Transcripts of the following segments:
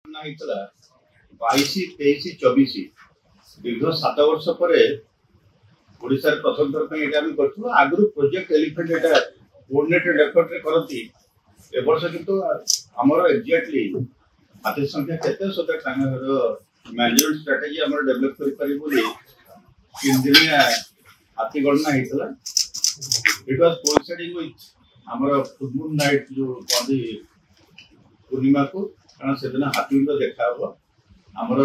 22-23-24 दीर्घ 7 वर्ष पर ओडिशा प्रथम थर कर आगु प्रोजेक्ट एलिफेंट एटा कोऑर्डिनेटेड एफर्ट रे करती ए वर्ष किंतु हमर एग्जैक्टली हाथी संख्या केते सो दैट मैनेजमेंट स्ट्रेटजी हमर डेवलप करि पारि बोली 3 दिन हाथी गणना हेतला। इट वाज कोइंसाइडिंग विथ हमर फुल मून नाइट जो कॉदी पूर्णिमा को कारण से दिन हाथी को देखा हो हमर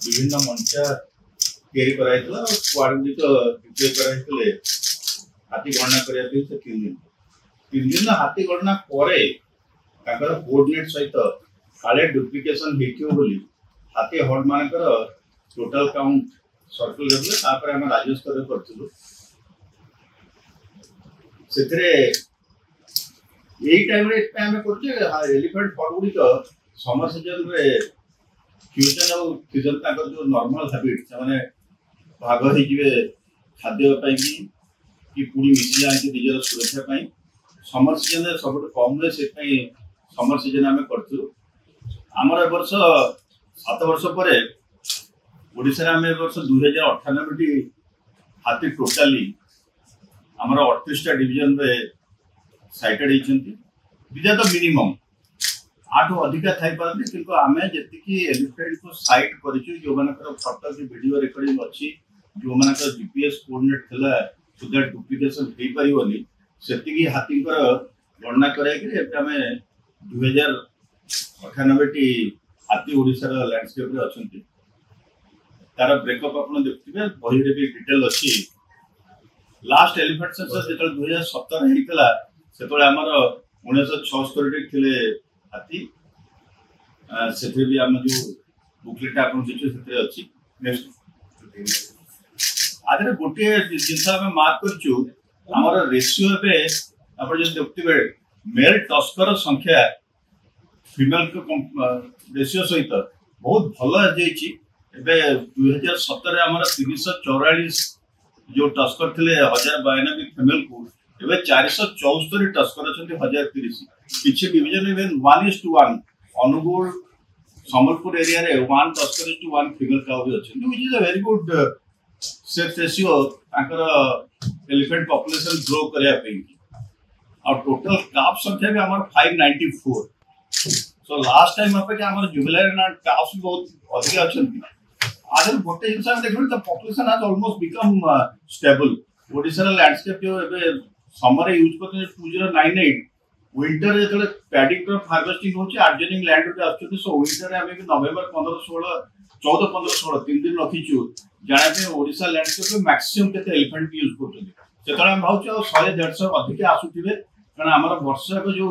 विभिन्न मंचा तैयारी कराइतला और कोऑर्डिनेट डिप्लॉय कराइतले हाथी गणना करिया पे से 3 दिन हाथी गणना करे ताकर कोऑर्डिनेट सहित काले डुप्लीकेशन हेतियो बोली हाथी हॉर्ड मानकर टोटल काउंट सर्कल लेवल तापर हम राज्य स्तर करथिलु सेतरे एई टाइम रे हम करछे एलिफेंट फॉरवर्ड तो समर सीजन रे फ्यूचर और सीजन ताकर जो नॉर्मल हैबिट माने भाग हो जिवे खाद्य पाई कि पूरी मिसी जाए निजर सुरक्षा पाई समर सीजन रे सब कम रे से पाई समर सीजन हम करथु हमर वर्ष 7 वर्ष पर ओडिसा रे हम वर्ष 2098 टी हाथी टोटली हमर 38 टा डिवीजन रे साइटेड हिचंती बिजा तो मिनिमम आठो अधिका थाई पारती किंतु आमे जति की एलिफेंट को साइट करिछु जो मानकर फोटो की वीडियो रिकॉर्डिंग अछि जो मानकर जीपीएस कोऑर्डिनेट थला सो दैट डुप्लीकेशन हे परिवनी सेति की हाथी कर गणना करे कि एटा में 2098 टी हाथी ओडिसा रा लैंडस्केप रे अछंती तार ब्रेकअप आपण देखथिबे बही रे भी डिटेल अछि। लास्ट एलिफेंट सेंसस जेतल 2017 हेतला सेतले हमर 1976 टी थिले हाथी सेथे भी हम जो बुकलेट आपण देखियो सेथे अछि। नेक्स्ट आदरे गोटे जिंस हम मार्क करछु हमर रेशियो पे आपण जे देखथिबे मेल टस्कर संख्या फीमेल को रेशियो सहित बहुत भलो जेछि। एबे 2017 हमर 344 जो टस्कर थिले 1092 फीमेल को एबे 474 टस्कर अछंती 1030 किछि डिवीजन इवन 1:1 अनुगुण संबलपुर एरिया रे 1 टस्कर टू 1 फीमेल काउ भी अछंती which is a very good sex ratio ताकर एलिफेंट पॉपुलेशन ग्रो करया पे और टोटल काफ संख्या भी हमर 594 सो लास्ट टाइम पे हमर जुबिलर ना काफ बहुत अधिक अछंती आदर गोटे जिंस हम देखबे त population has almost become stable Odisha landscape जो एबे समर यूज करते 2098 विंटर जेतले पैडी क्रॉप हार्वेस्टिंग होची आर्जनिंग लैंड रे आछुती सो विंटर रे हमें नवंबर 15 16 14 15 16 3 दिन रखिछु जाने पे ओडिसा लैंडस्केप में मैक्सिमम केते एलिफेंट यूज करथि जेतले हम भाउछ 100 150 अधिक आसुथिबे कारण हमर वर्ष को जो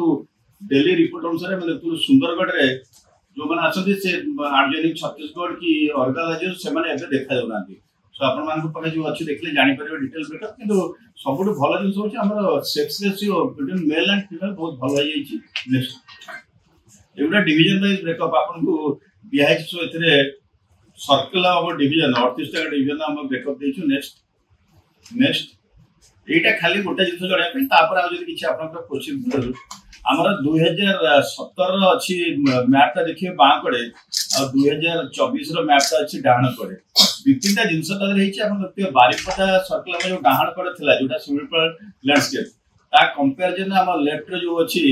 डेली रिपोर्ट अनुसार हम देखु सुंदरगढ़ रे जो माने आछथि से आर्जनिक छत्तीसगढ़ की अर्गा राज्य से माने एबे देखा जाउनांती सो आपण मान को पके जो अछि देखले जानि परिबे डिटेल बेटर किंतु सबुठ भलो जिंस होछि हमर sex ratio between male and female बहुत भलो होई जाइछि। नेक्स्ट एवडा डिवीजन वाइज ब्रेकअप आपण को बिहाइज सो एथरे सर्कल ऑफ डिवीजन 38 टा डिवीजन हम ब्रेकअप देछु। नेक्स्ट एटा खाली गोटा जिंस जणा पे तापर आ जदि किछि आपण को क्वेश्चन हमर 2017 अछि मैप ता देखिए बां कड़े और 2024 रो मैप ता अछि डाहण कड़े विभिन्न जिंस ता रहिछि आपण देखिए बारिपदा सर्कल में जो डाहण कड़े थिला जोटा सिमिलर लैंडस्केप ता कंपैरिजन हम लेफ्ट रे जो अछि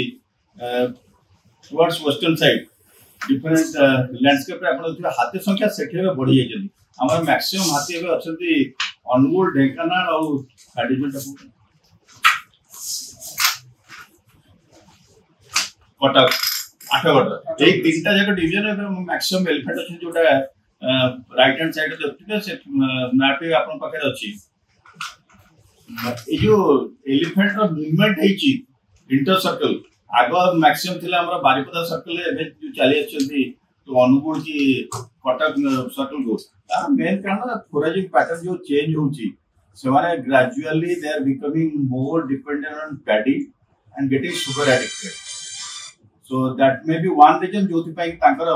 towards western side different landscape रे आपण देखिए हाथी संख्या सेठे में बढ़ी जाइछन हमर मैक्सिमम हाथी एबे अछंती अनुगुल ढेंकानाल और हाडीजन कटक आठगढ़ एक तीनटा जगह डिवीजन है मैक्सिमम एलिफेंट अछि जोटा राइट हैंड साइड देखथिबे से मैप पे आपन पाखे अछि ए जो एलिफेंट रो मूवमेंट हेछि इंटर सर्कल आगो मैक्सिमम थिला हमरा बारिपदा सर्कल एबे जो चली अछंती तो अनुगुण की कटक सर्कल को तार मेन कारण फोरेजिंग पैटर्न जो चेंज होछि से माने gradually they are becoming more dependent on paddy and getting sugar addicted so that may be one reason जोथि पाई तांकर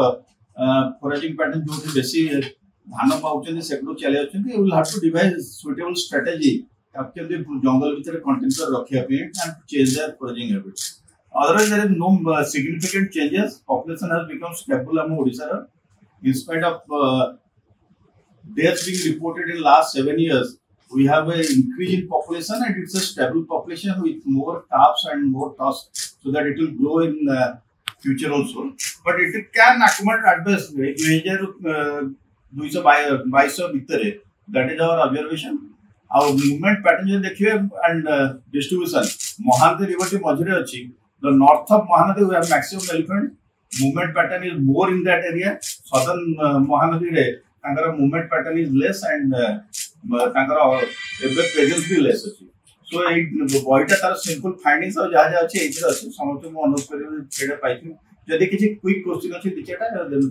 फोरेजिंग पैटर्न जोथि बेसी धान पाउचन सेकडो चले अछन you will have to devise suitable strategy ताकि जंगल भीतर कंटेंट रखिया पे and change their foraging habit Otherwise, there is no significant changes. Population has become stable among Odisha. In spite of deaths being reported in last 7 years, we have an increase in population and it's a stable population with more calves and more tusks, so that it will grow in future also. But it can accommodate at best 2222 ଭିତରେ. That is our observation. Our movement pattern जो देखिए and distribution. Mahanadi river के मझरे अच्छी. The north of Mahanadi we have maximum elephant. Movement pattern is more in that area. Southern Mahanadi रे तांकर movement pattern is less and तांकर presence भी less अच्छी. So ये बॉयटा तार simple findings और जहाँ जहाँ अच्छी एक अच्छी समझते हैं अनुसार केड़े पाइथी. यदि किसी quick question अच्छी दिखेगा then